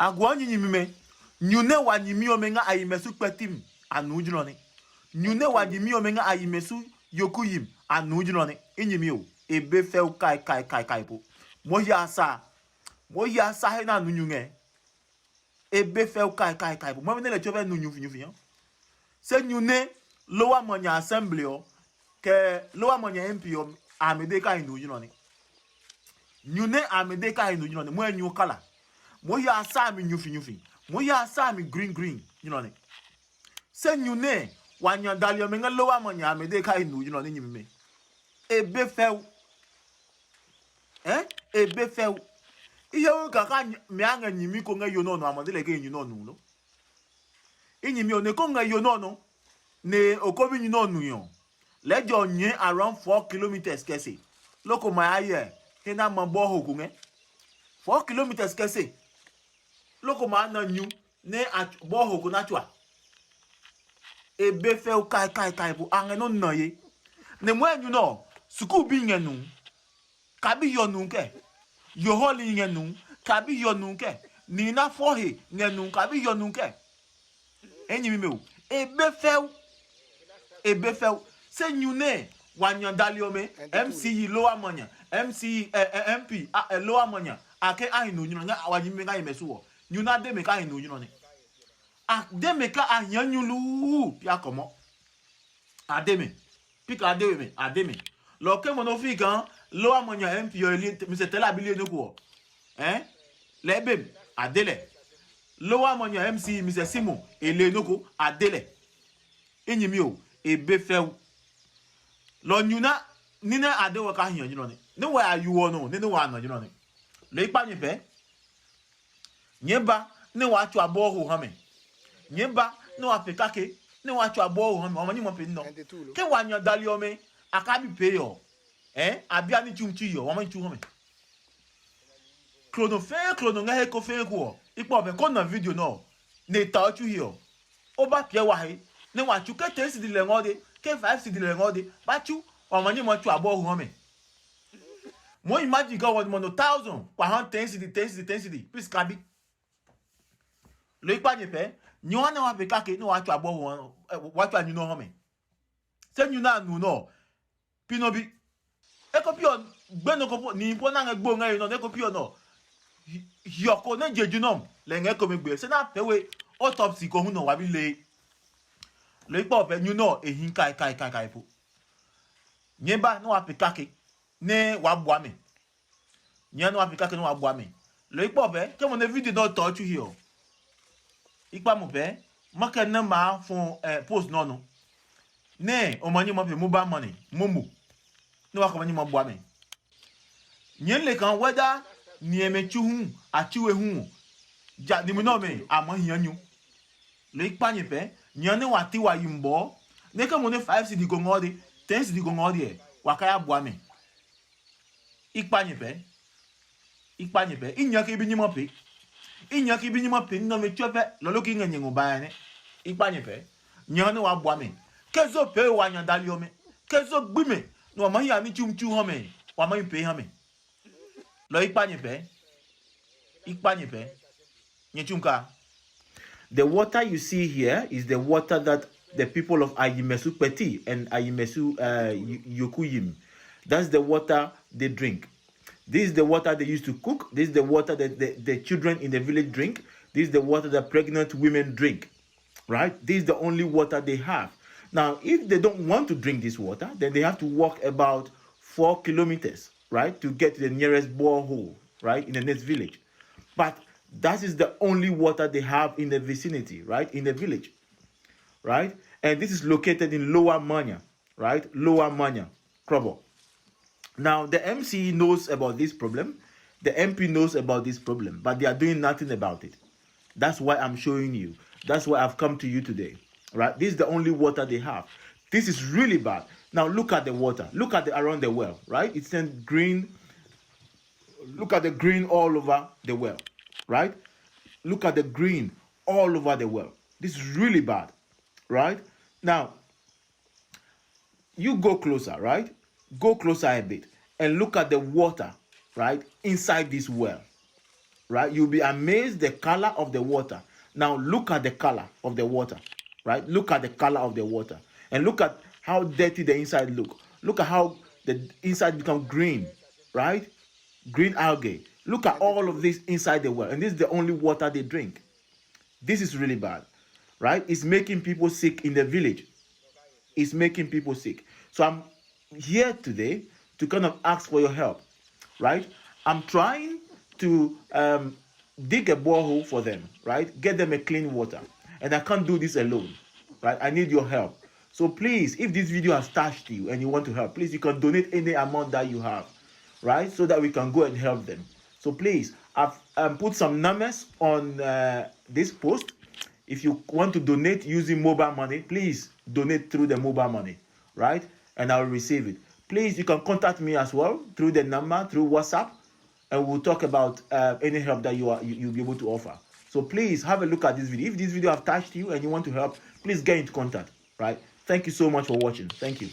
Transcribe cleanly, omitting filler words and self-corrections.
agwa nyi mime nyune wa nyimi omenga ayimesu kpetim anu jinone nyune wa nyimi omenga ayimesu yokuyim anu jinone inyimi o ebe fe kai po mo ya sa he na nu nyunge ebe fe kai po mo ne le chobe nu nyufi se nyune lowa monya assembly o ke lowa monya MP o amede kai nu jinone nyune amede kai nu jinone mo enyu kala mo ya sa mi nyufi mo ya sa mi green jinone se nyune wanya dalio menga lowa monya amede kai nu jinone nyimime ebe fe ebe fe iye o kaka mi anga nyimi ko nga yono no amade le ke nyino no no inyimi o ne ko nga yono no ne okobi nyino no yo lejo nye around 4 kilometers kese loko ma aye hina mambo hoku nge 4 kilometers kese loko ma na nyu ne bo hoku na chwa ebe fe o kai bu anga no no ye ne mo enyu no suku bi ngenu kabi yonu ke yo holi ngenu kabi yonu ke ni na fohe ngenu kabi yonu ke enyimi me o ebe fe se nyune wanyan daliome MCE lower monya MCE MP lower monya ake ahinu nyino nga awajimi nga imesu wo nyuna de me ka ahinu nyino ne de me ka ahanyulu ya komo ademe pika ademe lo ke mono fi kan lower monya MP yo li mi se tela bili no ko lebe adele lower monya MCE mi se simo ele no ko adele enyimi o ebe fe lo nyuna nina adewo ka hiyan jino ni wa ayuwo no ni wa na jino ni le ipa ni fe nyeba ni wa chu abohu hame nyeba ni wa fe kake ni wa chu abohu hame omo ni mo pe no ke wa nyan dali ome akabi pe yo abia ni chumchi yo omo chu hame chrono nga he ko fe ko ipa obe ko na video no ne ta chu hiyo oba pie wa he ni wa chu ke 10 cedi le ngode ke 5 cedi le ngode ba chu omani mo chu abo hu me mo imagine go what mo no 1000 kwa 10 cedi please kabi lo ipa ni pe ni won na wa be kake ni wa chu abo hu wa chu anu no ho me se nyu na anu no pinobi e ko pio gbe no ko ni po na ngbo ngai no ne ko pio no yoko na jeju no le nge ko me gbe se na pewe autopsy ko hu no wa bi le lo ipa ope nyu no ehin kai po nyeba no apikake ne wa bua me nya no apikake no wa bua me lo ipa ope ke mo ne video no touch you here ipa mo pe maka na ma fun post no ne o mani mo pe mobile money momo no wa ko mani mo bua me nyen le kan whether ni emechu hu achiwe hu ja ni mo no me amo hianyu lo ipa ni pe nyane wati wa yimbo ne ka mo ne 5 cedi go ngode 10 cedi go ngode wakaya bua me ipa ni pe inya ke bi nyimo pe no me chope lolo ki nganye ngoba ne ipa ni pe nyane wa bua me kezo pe wa nya dalio me kezo gbi me no ma ya ni chumchu ho me wa ma pe ha me lo ipa ni pe nye chumka. The water you see here is the water that the people of Ayimesu Peti and Ayimesu Yokuyim, that's the water they drink. This is the water they used to cook. This is the water that the children in the village drink. This is the water that pregnant women drink, right? This is the only water they have. Now, if they don't want to drink this water, then they have to walk about 4 kilometers, right, to get to the nearest borehole, right, in the next village. But that is the only water they have in the vicinity, right? In the village, right? And this is located in Lower Manya, right? Lower Manya, Krobo. Now, the MC knows about this problem. The MP knows about this problem, but they are doing nothing about it. That's why I'm showing you. That's why I've come to you today, right? This is the only water they have. This is really bad. Now, look at the water. Look at around the well, right? It's in green. Look at the green all over the well. Right? Look at the green all over the well. This is really bad, right? Now, you go closer, right? Go closer a bit and look at the water, right? Inside this well, right? You'll be amazed the color of the water. Now look at the color of the water, right? Look at the color of the water, and look at how dirty the inside look. Look at how the inside become green, right? Green algae. Look at all of this inside the well, and this is the only water they drink. This is really bad, right? It's making people sick in the village. It's making people sick. So I'm here today to kind of ask for your help, right? I'm trying to dig a borehole for them, right? Get them a clean water. And I can't do this alone, right? I need your help. So please, if this video has touched you and you want to help, please, you can donate any amount that you have, right? So that we can go and help them. So please, I've put some numbers on this post. If you want to donate using mobile money, please donate through the mobile money, right? And I'll receive it. Please, you can contact me as well through the number, through WhatsApp, and we'll talk about any help that you'll be able to offer. So please have a look at this video. If this video has touched you and you want to help, please get into contact, right? Thank you so much for watching. Thank you.